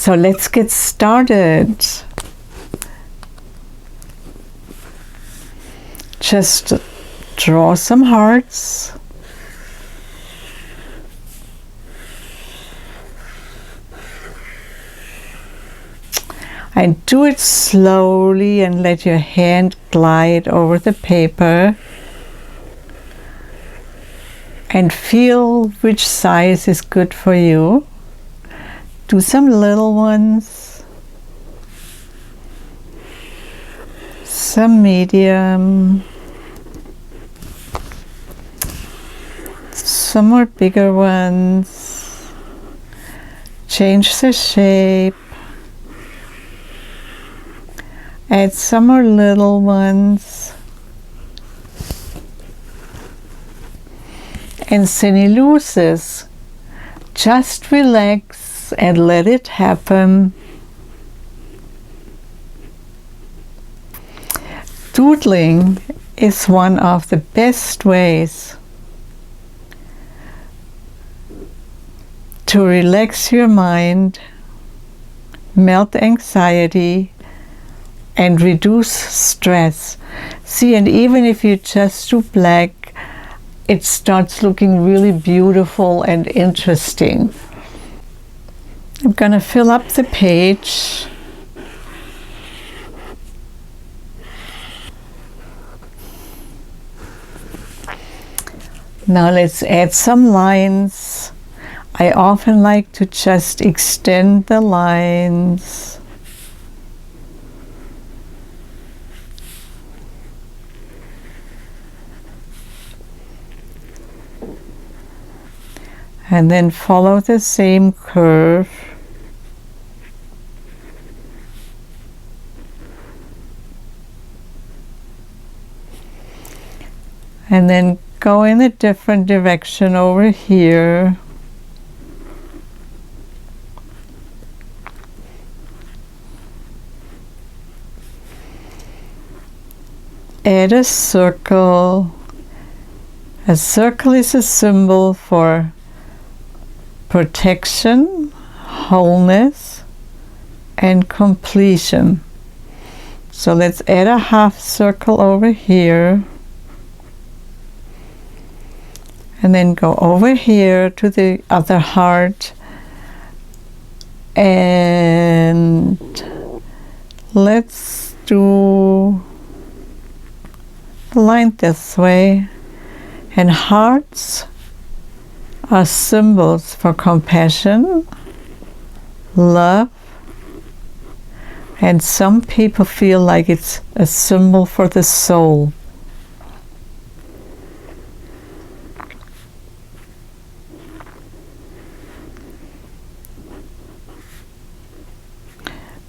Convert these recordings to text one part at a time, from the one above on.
So let's get started. Just draw some hearts. And do it slowly and let your hand glide over the paper. And feel which size is good for you. Do some little ones, some medium, some more bigger ones. Change the shape. Add some more little ones. And Sini loses. Just relax and let it happen. Doodling is one of the best ways to relax your mind, melt anxiety, and reduce stress. See, and even if you just do black, it starts looking really beautiful and interesting. I'm going to fill up the page. Now let's add some lines. I often like to just extend the lines. And then follow the same curve. And then go in a different direction over here. Add a circle. A circle is a symbol for protection, wholeness, and completion. So let's add a half circle over here. And then go over here to the other heart. And let's do the line this way. And hearts are symbols for compassion, love, and some people feel like it's a symbol for the soul.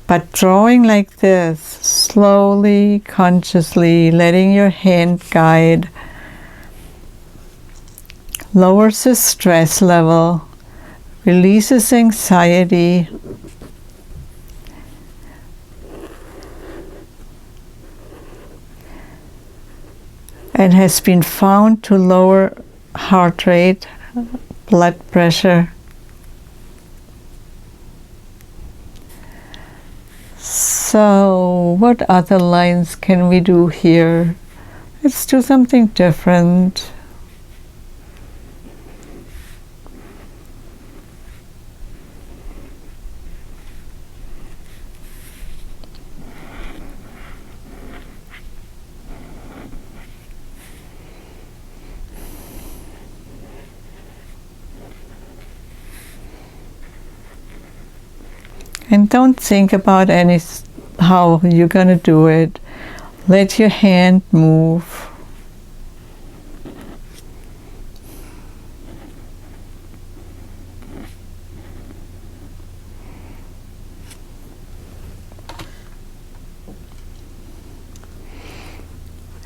But drawing like this, slowly, consciously, letting your hand guide, lowers the stress level, releases anxiety, and has been found to lower heart rate, blood pressure. So, what other lines can we do here? Let's do something different. And don't think about how you're going to do it. Let your hand move.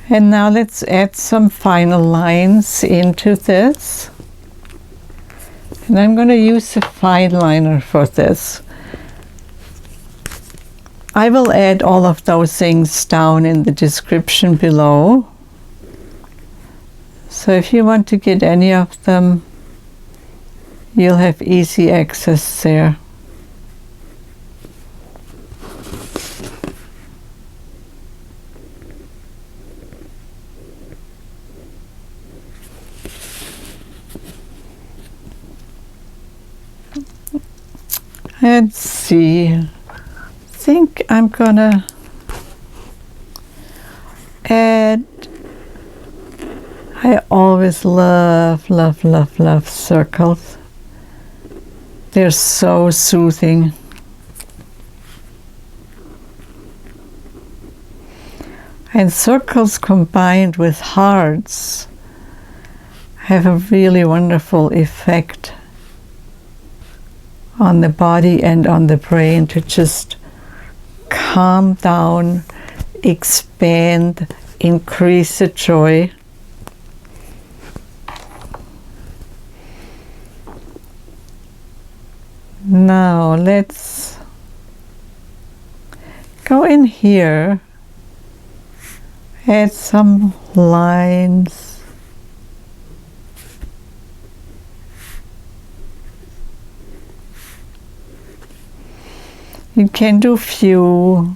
And now let's add some final lines into this. And I'm going to use a fine liner for this. I will add all of those things down in the description below. So if you want to get any of them, you'll have easy access there. Let's see. I think I'm gonna add. I always love circles. They're so soothing. And circles combined with hearts have a really wonderful effect on the body and on the brain to just calm down, expand, increase the joy. Now let's go in here, add some lines. You can do few,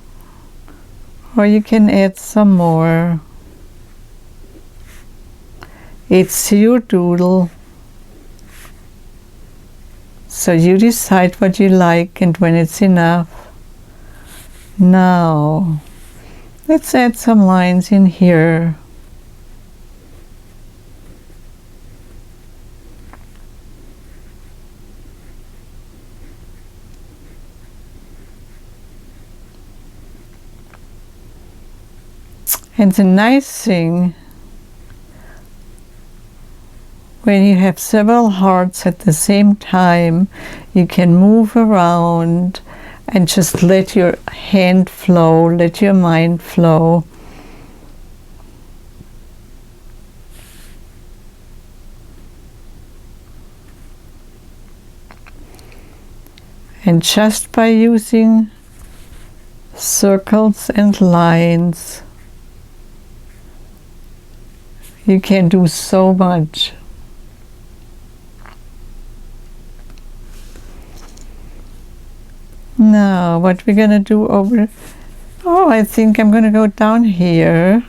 or you can add some more. It's your doodle. So you decide what you like and when it's enough. Now, let's add some lines in here. And the nice thing, when you have several hearts at the same time, you can move around and just let your hand flow, let your mind flow. And just by using circles and lines, you can do so much. Now, what we're going to do over... Oh, I think I'm going to go down here.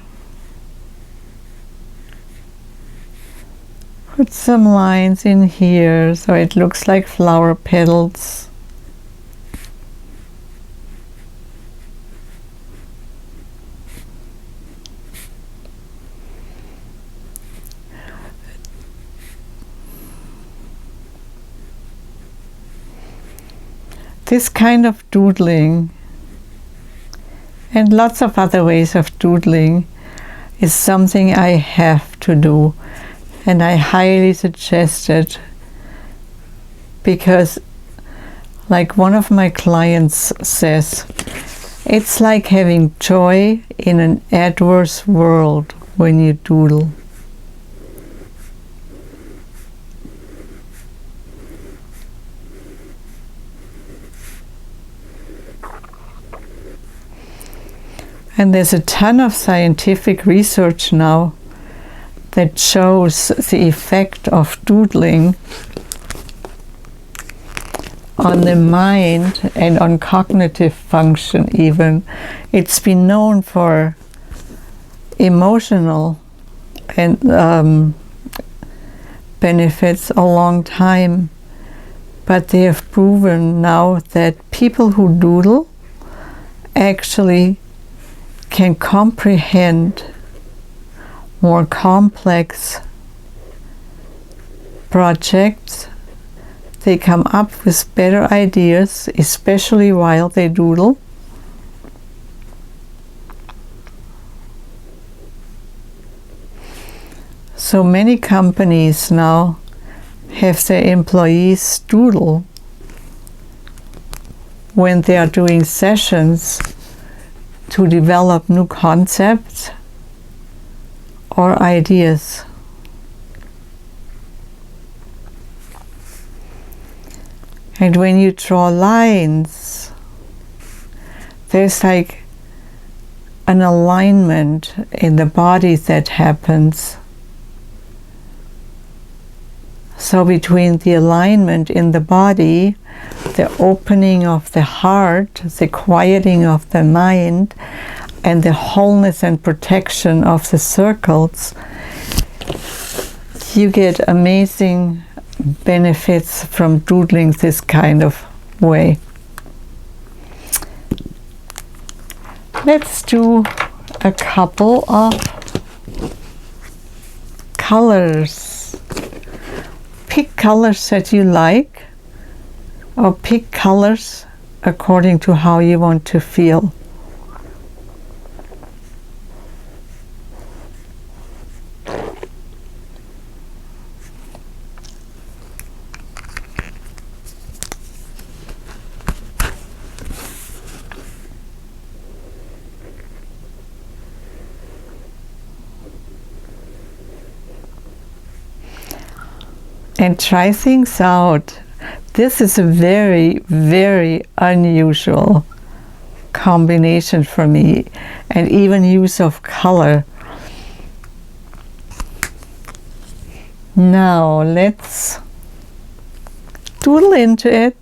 Put some lines in here so it looks like flower petals. This kind of doodling, and lots of other ways of doodling, is something I have to do, and I highly suggest it, because like one of my clients says, it's like having joy in an adverse world when you doodle. And there's a ton of scientific research now that shows the effect of doodling on the mind and on cognitive function even. It's been known for emotional and benefits a long time, but they have proven now that people who doodle actually can comprehend more complex projects. They come up with better ideas, especially while they doodle. So many companies now have their employees doodle when they are doing sessions to develop new concepts or ideas. And when you draw lines, there's like an alignment in the body that happens. So between the alignment in the body, the opening of the heart, the quieting of the mind, and the wholeness and protection of the circles, you get amazing benefits from doodling this kind of way. let's do a couple of colors. Pick colors that you like, or pick colors according to how you want to feel. And try things out. This is a very, very unusual combination for me, and even use of color. Now let's doodle into it.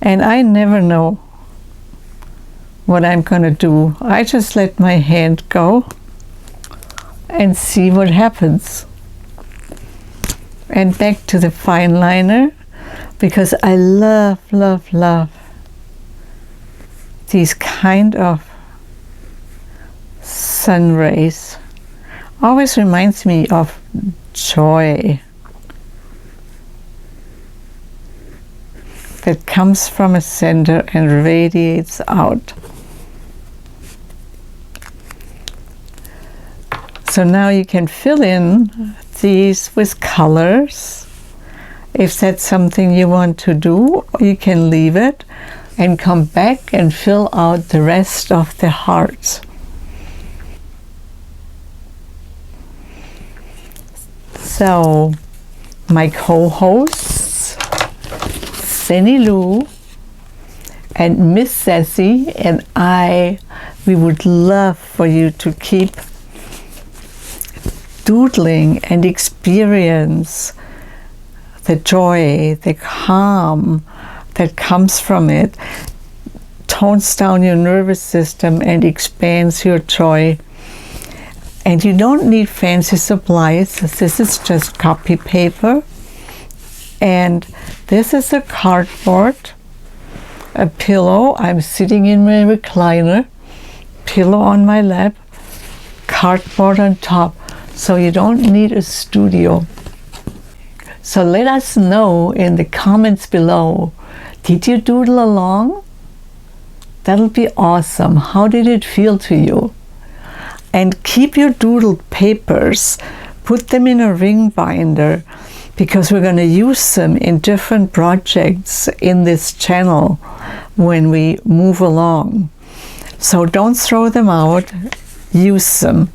And I never know what I'm going to do. I just let my hand go and see what happens. And back to the fine liner, because I love, love, love these kind of sun rays. Always reminds me of joy that comes from a center and radiates out. So now you can fill in these with colors. If that's something you want to do, you can leave it and come back and fill out the rest of the hearts. So my co-hosts, Senny Lou and Miss Sassy and I, we would love for you to keep doodling and experience the joy, the calm that comes from it, tones down your nervous system and expands your joy. And you don't need fancy supplies. This is just copy paper. And this is a cardboard, a pillow. I'm sitting in my recliner, pillow on my lap, cardboard on top. So you don't need a studio. So let us know in the comments below, did you doodle along? That'll be awesome. How did it feel to you? And keep your doodled papers, put them in a ring binder, because we're going to use them in different projects in this channel when we move along. So don't throw them out, use them.